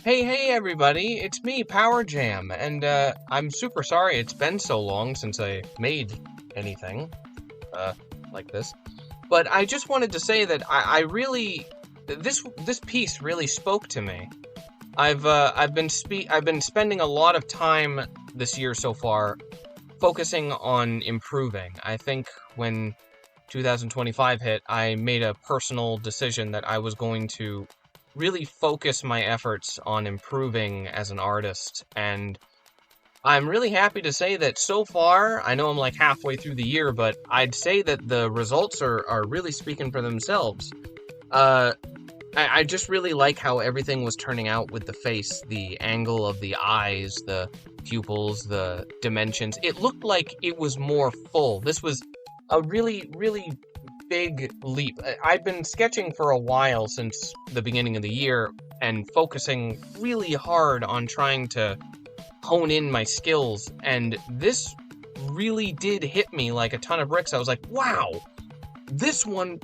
Hey everybody, it's me, Power Jam, and I'm super sorry it's been so long since I made anything, uh, like this. But I just wanted to say that I really, this piece really spoke to me. I've been spending a lot of time this year so far focusing on improving. I think when 2025 hit, I made a personal decision that I was going to really focus my efforts on improving as an artist. And I'm really happy to say that so far, I know I'm like halfway through the year, but I'd say that the results are really speaking for themselves. Uh, I just really like how everything was turning out with the face, the angle of the eyes, the pupils, the dimensions. It looked like it was more full. This was a really big leap. I've been sketching for a while since the beginning of the year and focusing really hard on trying to hone in my skills, and this really did hit me like a ton of bricks. I was like, wow, this one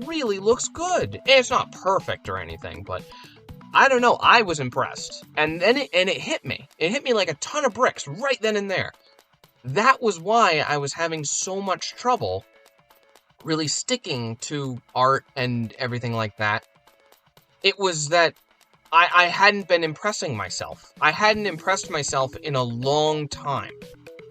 really looks good. It's not perfect or anything, but I don't know, I was impressed. And then it hit me. It hit me like a ton of bricks right then and there. That was why I was having so much trouble really sticking to art and everything like that. It was that I hadn't been impressing myself. I hadn't impressed myself in a long time.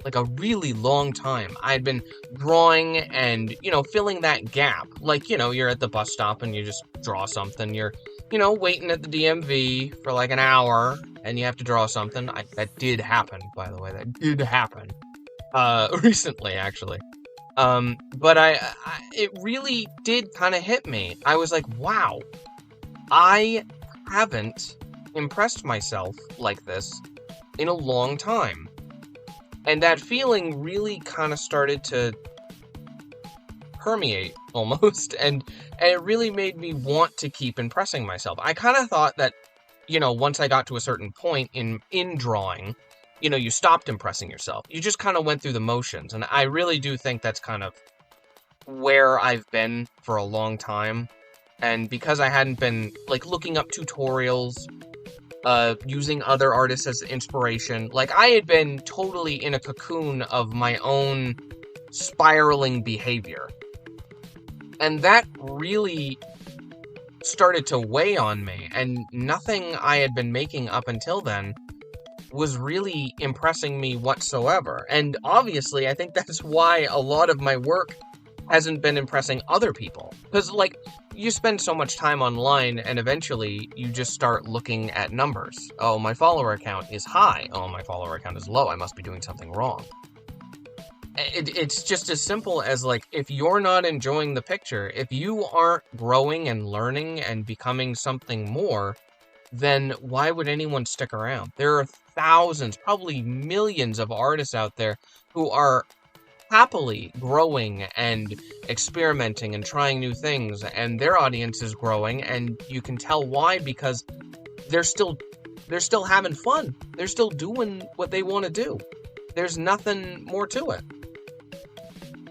Like a really long time. I'd been drawing and, filling that gap. Like, you're at the bus stop and you just draw something. You're, waiting at the DMV for like an hour and you have to draw something. That did happen, by the way. That did happen. Recently, actually. But it really did kind of hit me. I was like, wow, I haven't impressed myself like this in a long time. And that feeling really kind of started to permeate almost, and it really made me want to keep impressing myself. I kind of thought that, once I got to a certain point in drawing, you stopped impressing yourself. You just kind of went through the motions, and I really do think that's kind of where I've been for a long time. And because I hadn't been, like, looking up tutorials, using other artists as inspiration. Like, I had been totally in a cocoon of my own spiraling behavior. And that really started to weigh on me, and nothing I had been making up until then was really impressing me whatsoever. And obviously, I think that's why a lot of my work hasn't been impressing other people. Because, like, you spend so much time online, and eventually you just start looking at numbers. Oh, my follower count is high. Oh, my follower count is low. I must be doing something wrong. It's just as simple as, like, if you're not enjoying the picture, if you aren't growing and learning and becoming something more, then why would anyone stick around? There are thousands, probably millions of artists out there who are happily growing and experimenting and trying new things, and their audience is growing, and you can tell why, because they're still having fun. They're still doing what they want to do. There's nothing more to it.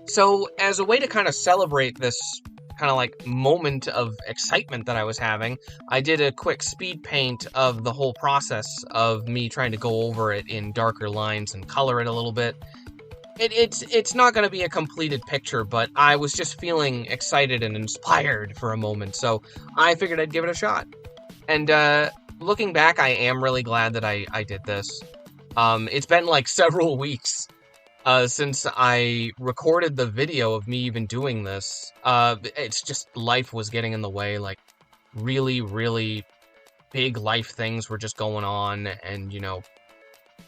So, as a way to kind of celebrate this kind of like moment of excitement that I was having, I did a quick speed paint of the whole process of me trying to go over it in darker lines and color it a little bit. It's not going to be a completed picture, but I was just feeling excited and inspired for a moment, so I figured I'd give it a shot. And looking back, I am really glad that I did this. It's been like several weeks since I recorded the video of me even doing this. It's just life was getting in the way, like really big life things were just going on, and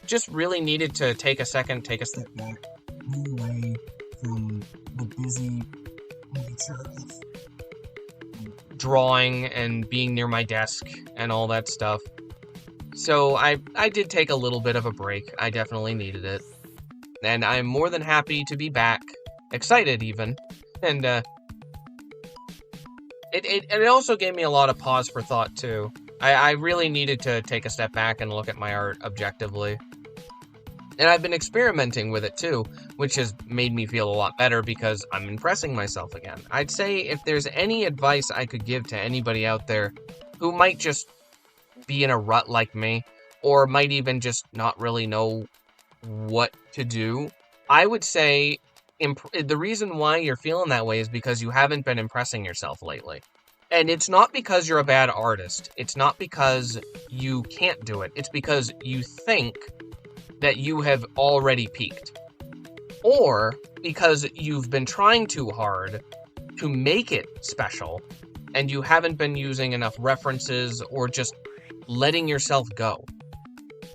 just really needed to take a second, take a step back, move away from the busy nature of drawing and being near my desk and all that stuff. So I did take a little bit of a break. I definitely needed it. And I'm more than happy to be back. Excited, even. And it also gave me a lot of pause for thought, too. I really needed to take a step back and look at my art objectively. And I've been experimenting with it too, which has made me feel a lot better because I'm impressing myself again. I'd say if there's any advice I could give to anybody out there who might just be in a rut like me, or might even just not really know what to do, I would say the reason why you're feeling that way is because you haven't been impressing yourself lately. And it's not because you're a bad artist. It's not because you can't do it. It's because you think that you have already peaked. Or because you've been trying too hard to make it special, and you haven't been using enough references or just letting yourself go.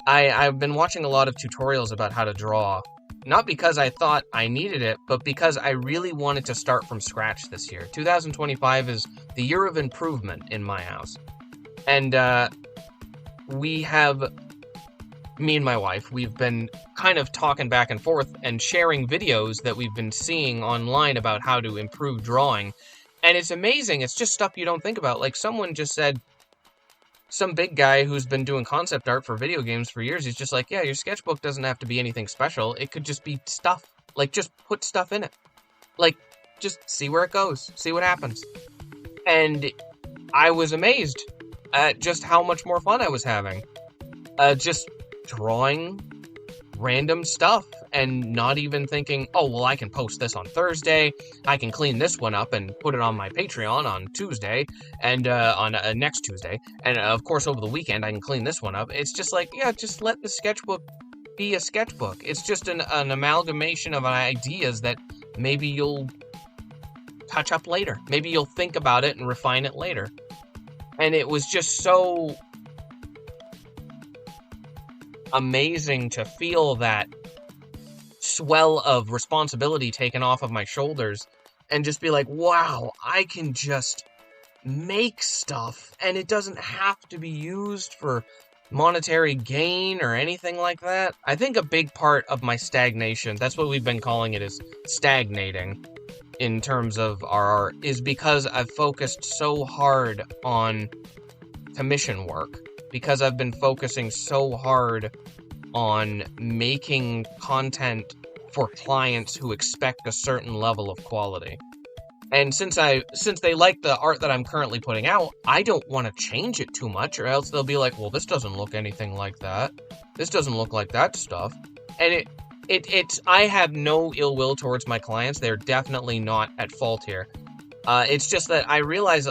I've been watching a lot of tutorials about how to draw, not because I thought I needed it, but because I really wanted to start from scratch this year. 2025 is the year of improvement in my house. And me and my wife, we've been kind of talking back and forth and sharing videos that we've been seeing online about how to improve drawing. And it's amazing. It's just stuff you don't think about. Like, someone just said, some big guy who's been doing concept art for video games for years, he's just like, yeah, your sketchbook doesn't have to be anything special. It could just be stuff. Like, just put stuff in it. Like, just see where it goes. See what happens. And I was amazed at just how much more fun I was having. Just drawing random stuff and not even thinking, oh, well, I can post this on Thursday, I can clean this one up and put it on my Patreon on Tuesday, and on next Tuesday, and of course over the weekend I can clean this one up. It's just like, yeah, just let the sketchbook be a sketchbook. It's just an amalgamation of ideas that maybe you'll touch up later. Maybe you'll think about it and refine it later. And it was just so amazing to feel that swell of responsibility taken off of my shoulders and just be like, wow, I can just make stuff and it doesn't have to be used for monetary gain or anything like that. I think a big part of my stagnation, that's what we've been calling it, is stagnating in terms of our art, is because I've focused so hard on commission work, because I've been focusing so hard on making content for clients who expect a certain level of quality. And since they like the art that I'm currently putting out, I don't want to change it too much, or else they'll be like, well, this doesn't look anything like that. This doesn't look like that stuff. And it's I have no ill will towards my clients. They're definitely not at fault here. It's just that I realize,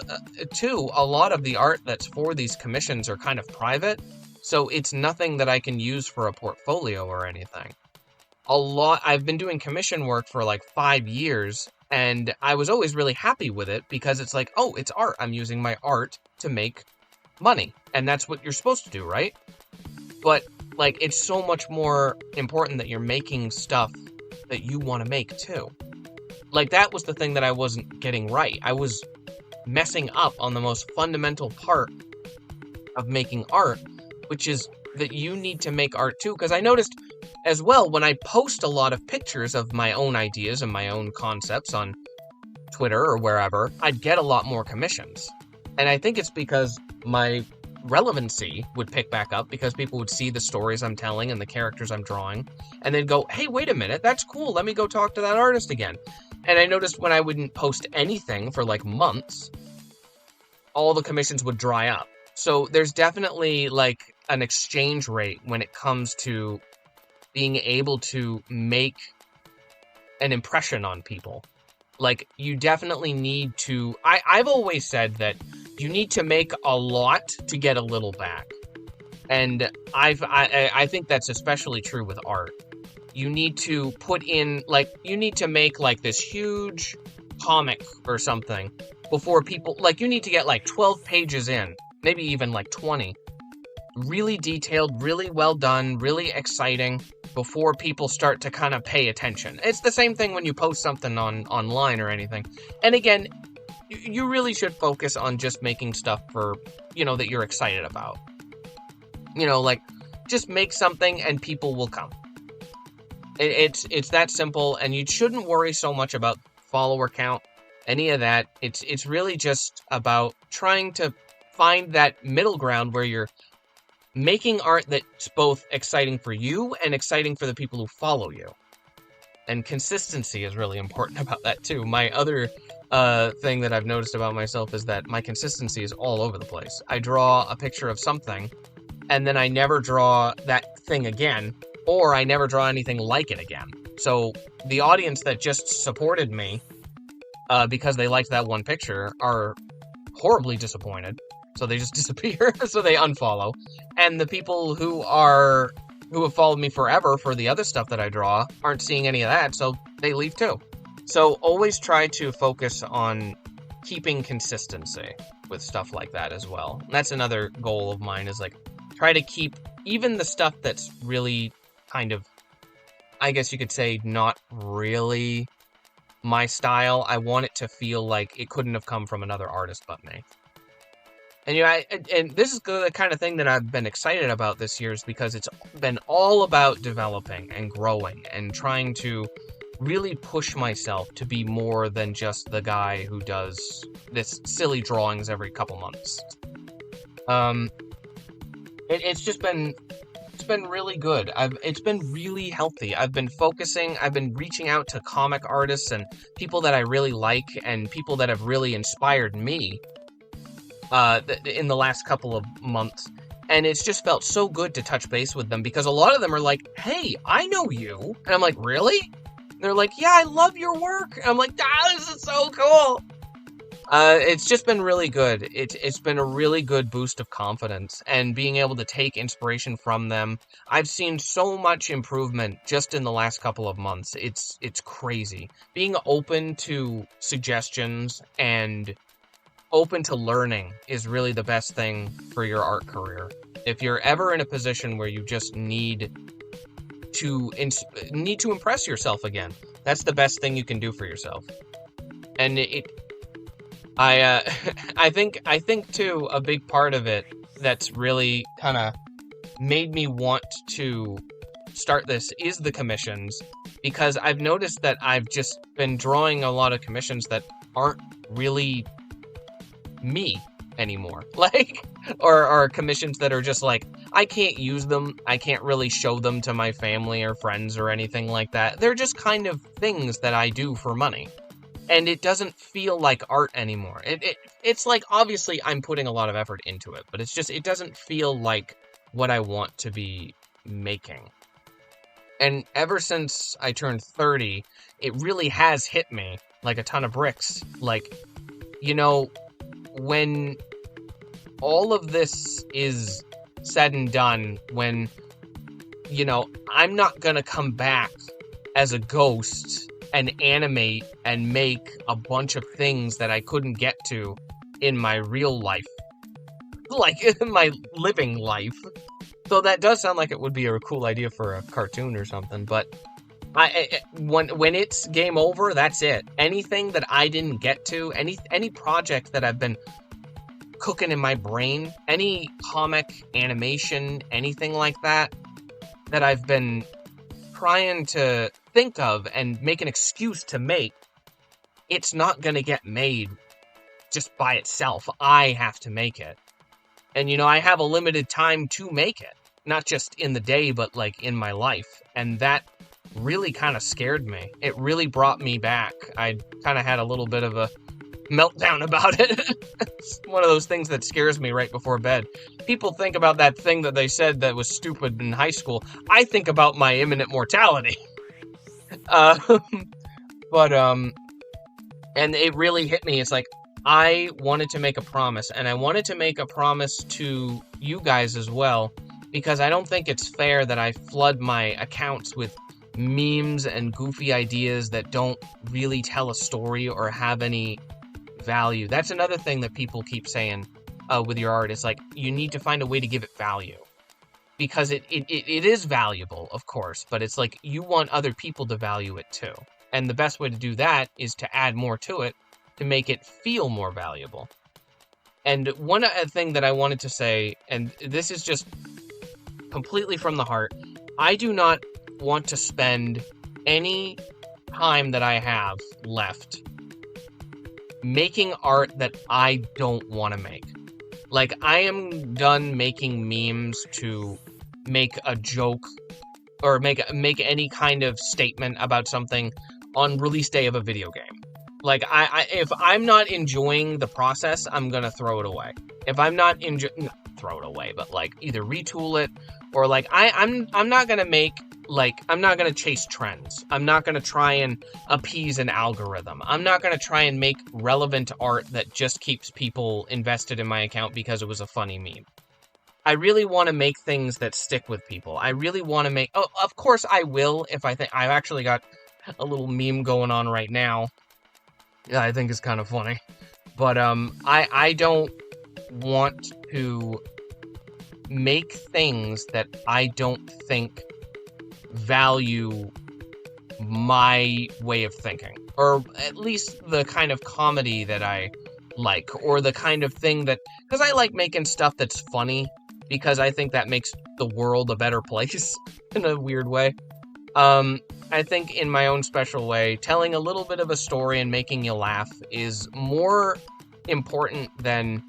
too, a lot of the art that's for these commissions are kind of private, so it's nothing that I can use for a portfolio or anything. I've been doing commission work for like 5 years, and I was always really happy with it, because it's like, oh, it's art. I'm using my art to make money, and that's what you're supposed to do, right? But, like, it's so much more important that you're making stuff that you want to make, too. Like, that was the thing that I wasn't getting right. I was messing up on the most fundamental part of making art, which is that you need to make art too. Because I noticed as well, when I post a lot of pictures of my own ideas and my own concepts on Twitter or wherever, I'd get a lot more commissions. And I think it's because my relevancy would pick back up, because people would see the stories I'm telling and the characters I'm drawing, and they'd go, hey, wait a minute, that's cool, let me go talk to that artist again. And I noticed when I wouldn't post anything for like months, all the commissions would dry up. So there's definitely like an exchange rate when it comes to being able to make an impression on people. Like, you definitely need to... I've always said that you need to make a lot to get a little back. And I think that's especially true with art. You need to put in, like, you need to make, like, this huge comic or something before people... Like, you need to get, like, 12 pages in, maybe even, like, 20. Really detailed, really well done, really exciting, before people start to kind of pay attention. It's the same thing when you post something online or anything. And again, you really should focus on just making stuff for, that you're excited about. Like, just make something and people will come. It's that simple, and you shouldn't worry so much about follower count, any of that. It's really just about trying to find that middle ground where you're making art that's both exciting for you and exciting for the people who follow you. And consistency is really important about that too. My other thing that I've noticed about myself is that my consistency is all over the place. I draw a picture of something, and then I never draw that thing again, or I never draw anything like it again. So the audience that just supported me because they liked that one picture are horribly disappointed. So they just disappear, so they unfollow. And the people who have followed me forever for the other stuff that I draw aren't seeing any of that, so they leave too. So always try to focus on keeping consistency with stuff like that as well. And that's another goal of mine, is like try to keep even the stuff that's really kind of, I guess you could say, not really my style. I want it to feel like it couldn't have come from another artist but me. And and this is the kind of thing that I've been excited about this year, is because it's been all about developing and growing and trying to really push myself to be more than just the guy who does this silly drawings every couple months. It's been really good. It's been really healthy. I've been focusing, I've been reaching out to comic artists and people that I really like and people that have really inspired me in the last couple of months. And it's just felt so good to touch base with them, because a lot of them are like, hey, I know you. And I'm like, really? And they're like, yeah, I love your work. And I'm like, this is so cool. It's just been really good. It's been a really good boost of confidence, and being able to take inspiration from them. I've seen so much improvement just in the last couple of months. It's crazy. Being open to suggestions and open to learning is really the best thing for your art career. If you're ever in a position where you just need to impress yourself again, that's the best thing you can do for yourself. And I think too, a big part of it that's really kind of made me want to start this is the commissions, because I've noticed that I've just been drawing a lot of commissions that aren't really me anymore. Like, or commissions that are just like, I can't use them, I can't really show them to my family or friends or anything like that. They're just kind of things that I do for money. And it doesn't feel like art anymore. It's like, obviously I'm putting a lot of effort into it, but it doesn't feel like what I want to be making. And ever since I turned 30, it really has hit me like a ton of bricks. Like, when all of this is said and done, when, I'm not gonna come back as a ghost and animate and make a bunch of things that I couldn't get to in my real life, like in my living life. So that does sound like it would be a cool idea for a cartoon or something, but when it's game over, that's it. Anything that I didn't get to, any project that I've been cooking in my brain, any comic, animation, anything like that I've been trying to think of and make an excuse to make, it's not gonna get made just by itself. I have to make it. And I have a limited time to make it. Not just in the day, but like in my life. And that really kind of scared me. It really brought me back. I kind of had a little bit of a meltdown about it. It's one of those things that scares me right before bed. People think about that thing that they said that was stupid in high school. I think about my imminent mortality. And it really hit me. It's like, I wanted to make a promise, and I wanted to make a promise to you guys as well, because I don't think it's fair that I flood my accounts with memes and goofy ideas that don't really tell a story or have any value. That's another thing that people keep saying with your art. It's like, you need to find a way to give it value. Because it is valuable, of course, but it's like, you want other people to value it too. And the best way to do that is to add more to it to make it feel more valuable. And one thing that I wanted to say, and this is just completely from the heart, I do not want to spend any time that I have left making art that I don't want to make. Like, I am done making memes to make a joke or make any kind of statement about something on release day of a video game. Like, if I'm not enjoying the process, I'm gonna throw it away. If I'm not throw it away, but like either retool it or like I'm not gonna make like I'm not gonna chase trends. I'm not gonna try and appease an algorithm. I'm not gonna try and make relevant art that just keeps people invested in my account because it was a funny meme. I really want to make things that stick with people. I really want to make. Oh, of course I will if I think I've actually got a little meme going on right now. Yeah, I think it's kind of funny. But I don't want to make things that I don't think value my way of thinking, or at least the kind of comedy that I like, or the kind of thing that, because I like making stuff that's funny, because I think that makes the world a better place in a weird way. I think in my own special way, telling a little bit of a story and making you laugh is more important than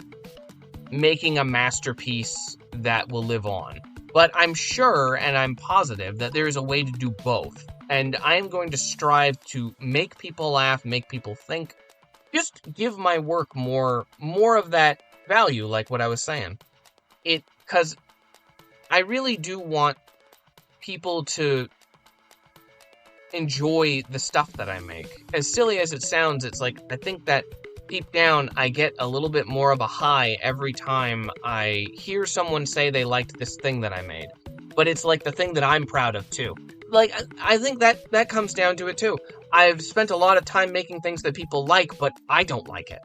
making a masterpiece that will live on. But I'm sure and I'm positive that there is a way to do both. And I am going to strive to make people laugh, make people think, just give my work more of that value, like what I was saying. Because I really do want people to enjoy the stuff that I make. As silly as it sounds, it's like, I think that deep down, I get a little bit more of a high every time I hear someone say they liked this thing that I made. But it's like the thing that I'm proud of too. Like, I think that comes down to it too. I've spent a lot of time making things that people like, but I don't like it.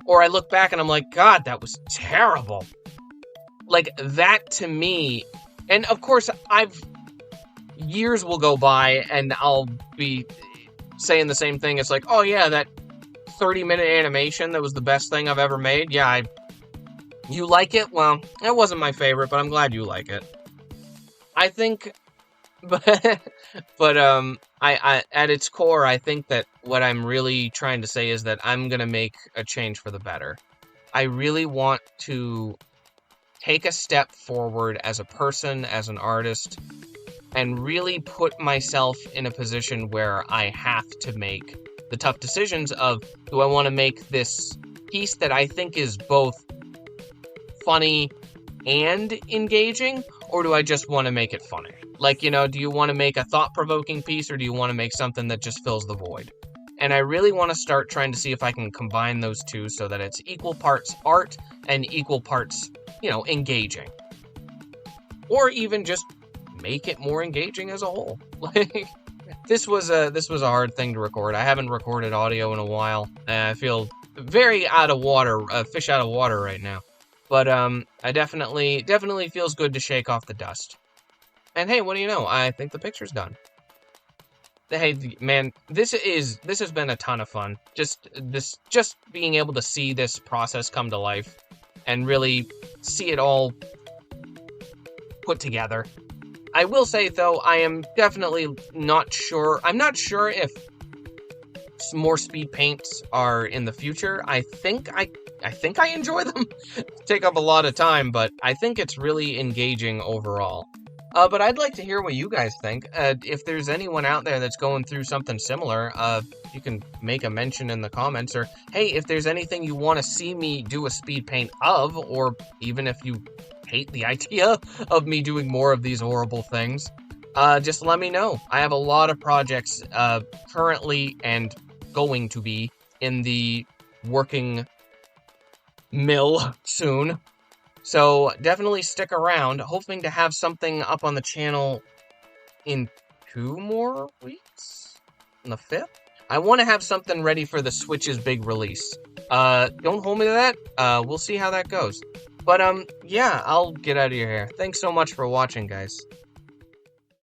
Or I look back and I'm like, God, that was terrible. Like, that to me, and of course, years will go by and I'll be saying the same thing. It's like, oh yeah, that 30-minute animation that was the best thing I've ever made. Yeah, you like it? Well, it wasn't my favorite, but I'm glad you like it. I think, but I at its core, I think that what I'm really trying to say is that I'm gonna make a change for the better. I really want to take a step forward as a person, as an artist, and really put myself in a position where I have to make the tough decisions of, do I want to make this piece that I think is both funny and engaging, or do I just want to make it funny? Like, do you want to make a thought-provoking piece, or do you want to make something that just fills the void? And I really want to start trying to see if I can combine those two so that it's equal parts art and equal parts, engaging. Or even just make it more engaging as a whole. Like, this was a hard thing to record. I haven't recorded audio in a while. I feel very out of water, fish out of water right now. But I definitely feels good to shake off the dust. And hey, what do you know? I think the picture's done. Hey, man, this has been a ton of fun. Just being able to see this process come to life and really see it all put together. I will say, though, I am definitely not sure. I'm not sure if more speed paints are in the future. I think I enjoy them. Take up a lot of time, but I think it's really engaging overall. But I'd like to hear what you guys think. If there's anyone out there that's going through something similar, you can make a mention in the comments. Or, hey, if there's anything you want to see me do a speed paint of, or even if you hate the idea of me doing more of these horrible things, just let me know. I have a lot of projects currently and going to be in the working mill soon. So definitely stick around, hoping to have something up on the channel in 2 more weeks? On the 5th? I want to have something ready for the Switch's big release. Don't hold me to that. We'll see how that goes. But, yeah, I'll get out of your hair. Thanks so much for watching, guys.